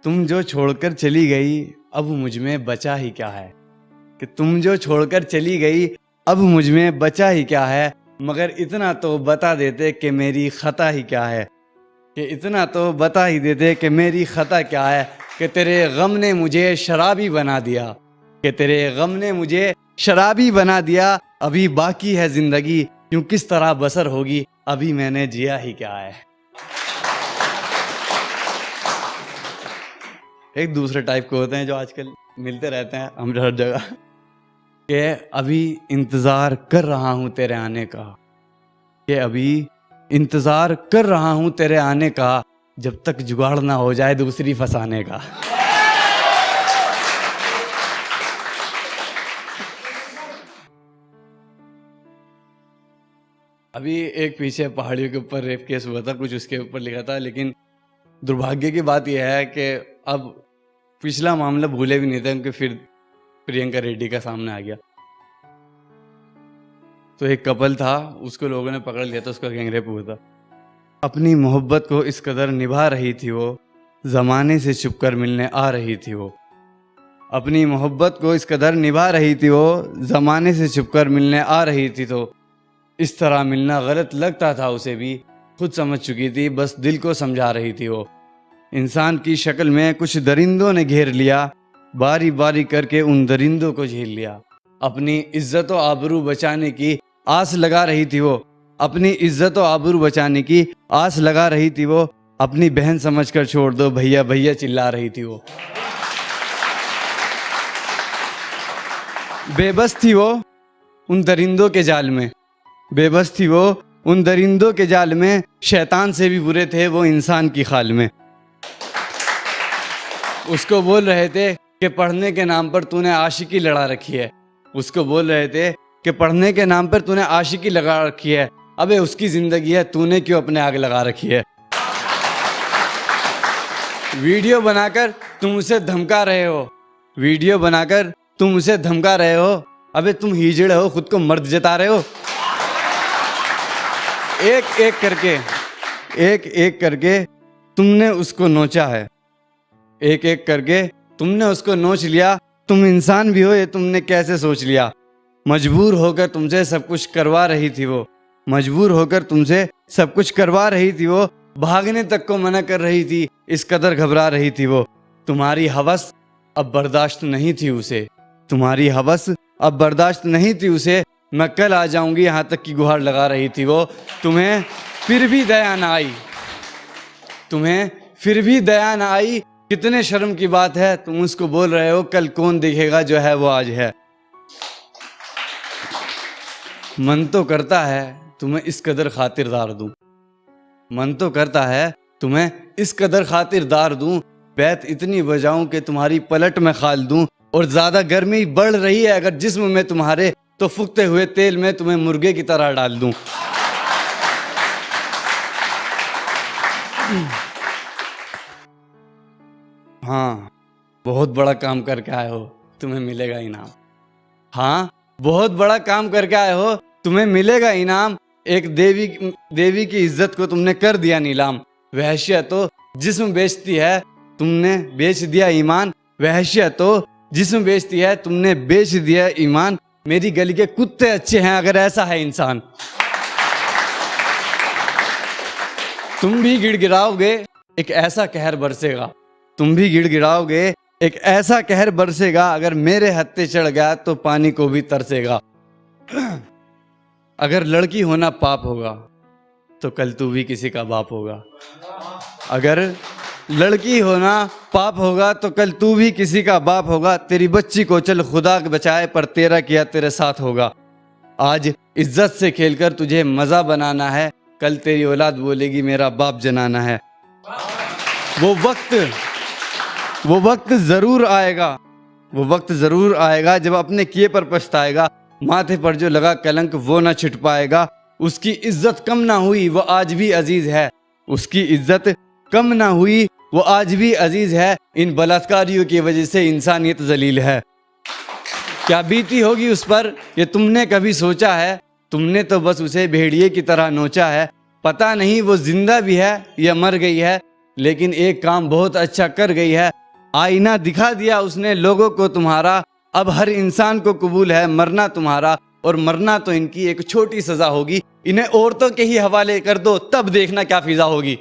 तुम जो छोड़कर चली गई अब मुझ में बचा ही क्या है, कि तुम जो छोड़कर चली गई अब मुझ में बचा ही क्या है। मगर इतना तो बता देते कि मेरी खता ही क्या है, कि इतना तो बता ही देते कि मेरी खता क्या है। कि तेरे गम ने मुझे शराबी बना दिया, कि तेरे गम ने मुझे शराबी बना दिया। अभी बाकी है जिंदगी यूं किस तरह बसर होगी, अभी मैंने जिया ही क्या है। एक दूसरे टाइप के होते हैं जो आजकल मिलते रहते हैं हम हर जगह, कि अभी इंतज़ार कर रहा हूँ तेरे आने का, कि अभी इंतज़ार कर रहा हूँ तेरे आने का, जब तक जुगाड़ ना हो जाए दूसरी फंसाने का। अभी एक पीछे पहाड़ियों के ऊपर रेप केस हुआ था, कुछ उसके ऊपर लिखा था। लेकिन दुर्भाग्य की बात यह है कि अब पिछला मामला भूले भी नहीं थे क्योंकि फिर प्रियंका रेड्डी का सामने आ गया। तो एक कपल था, उसको लोगों ने पकड़ लिया था, उसका गैंगरेप हुआ था। अपनी मोहब्बत को इस कदर निभा रही थी वो, ज़माने से छुपकर मिलने आ रही थी वो। अपनी मोहब्बत को इस कदर निभा रही थी वो, ज़माने से छुपकर मिलने आ रही थी। तो इस तरह मिलना गलत लगता था उसे भी, खुद समझ चुकी थी, बस दिल को समझा रही थी वो। इंसान की शक्ल में कुछ दरिंदों ने घेर लिया, बारी बारी करके उन दरिंदों को झेल लिया। अपनी इज्जत व आबरू बचाने की आस लगा रही थी वो, अपनी इज्जत व आबरू बचाने की आस लगा रही थी वो। अपनी बहन समझकर छोड़ दो भैया भैया चिल्ला रही थी वो। बेबस थी वो उन दरिंदों के जाल में, बेबस थी वो उन दरिंदों के जाल में। शैतान से भी बुरे थे वो इंसान की खाल में। उसको बोल रहे थे कि पढ़ने के नाम पर तूने आशिकी लड़ा रखी है, उसको बोल रहे थे कि पढ़ने के नाम पर तूने आशिकी लगा रखी है। अबे उसकी जिंदगी है, तूने क्यों अपने आग लगा रखी है। वीडियो बनाकर तुम उसे धमका रहे हो, वीडियो बनाकर तुम उसे धमका रहे हो। अबे तुम हिजड़े हो, खुद को मर्द जता रहे हो। एक एक करके तुमने उसको नोचा है, एक एक करके तुमने उसको नोच लिया। तुम इंसान भी हो ये तुमने कैसे सोच लिया। मजबूर होकर तुमसे सब कुछ करवा रही थी वो, मजबूर होकर तुमसे सब कुछ करवा रही थी वो। भागने तक को मना कर रही थी, इस कदर घबरा रही थी वो। तुम्हारी हवस अब बर्दाश्त नहीं थी उसे, तुम्हारी हवस अब बर्दाश्त नहीं थी उसे। मैं कल आ जाऊंगी यहाँ तक की गुहार लगा रही थी वो। तुम्हें फिर भी दया ना आई, तुम्हें फिर भी दया ना आई। कितने शर्म की बात है, तुम उसको बोल रहे हो कल कौन देखेगा जो है वो आज है। मन तो करता है तुम्हें इस कदर खातिरदार दूं, मन तो करता है तुम्हें इस कदर खातिरदार दूं। बैत इतनी बजाऊं कि तुम्हारी पलट में खाल दूं। और ज्यादा गर्मी बढ़ रही है अगर जिस्म में तुम्हारे, तो फूकते हुए तेल में तुम्हें मुर्गे की तरह डाल दूं। हाँ बहुत बड़ा काम करके आए हो, तुम्हें मिलेगा इनाम। हाँ बहुत बड़ा काम करके आए हो, तुम्हें मिलेगा इनाम। एक देवी की इज्जत को तुमने कर दिया नीलाम। वहशियत तो जिस्म बेचती है, तुमने बेच दिया ईमान। वहशियत तो जिस्म बेचती है, तुमने बेच दिया ईमान। मेरी गली के कुत्ते अच्छे हैं अगर ऐसा है इंसान। तुम भी गिड़गिड़ाओगे एक ऐसा कहर बरसेगा, तुम भी गिड़गिड़ाओगे एक ऐसा कहर बरसेगा। अगर मेरे हत्थे चढ़ गया तो पानी को भी तरसेगा। अगर लड़की होना पाप होगा तो कल तू भी किसी का बाप होगा। अगर लड़की होना पाप होगा तो कल तू भी किसी का बाप होगा। तेरी बच्ची को चल खुदा बचाए पर तेरा किया तेरे साथ होगा। आज इज्जत से खेलकर तुझे मज़ा बनाना है, कल तेरी औलाद बोलेगी मेरा बाप जनाना है। वो वक्त ज़रूर आएगा, वो वक्त ज़रूर आएगा जब अपने किए पर पछताएगा। माथे पर जो लगा कलंक वो ना छिट पाएगा। उसकी इज्जत कम ना हुई वो आज भी अजीज है, उसकी इज्जत कम ना हुई वो आज भी अजीज है। इन बलात्कारियों की वजह से इंसानियत जलील है। क्या बीती होगी उस पर ये तुमने कभी सोचा है। तुमने तो बस उसे भेड़िए की तरह नोचा है। पता नहीं वो जिंदा भी है या मर गई है, लेकिन एक काम बहुत अच्छा कर गई है, आईना दिखा दिया उसने लोगों को तुम्हारा। अब हर इंसान को कबूल है मरना तुम्हारा, और मरना तो इनकी एक छोटी सजा होगी। इन्हें औरतों के ही हवाले कर दो, तब देखना क्या फिजा होगी।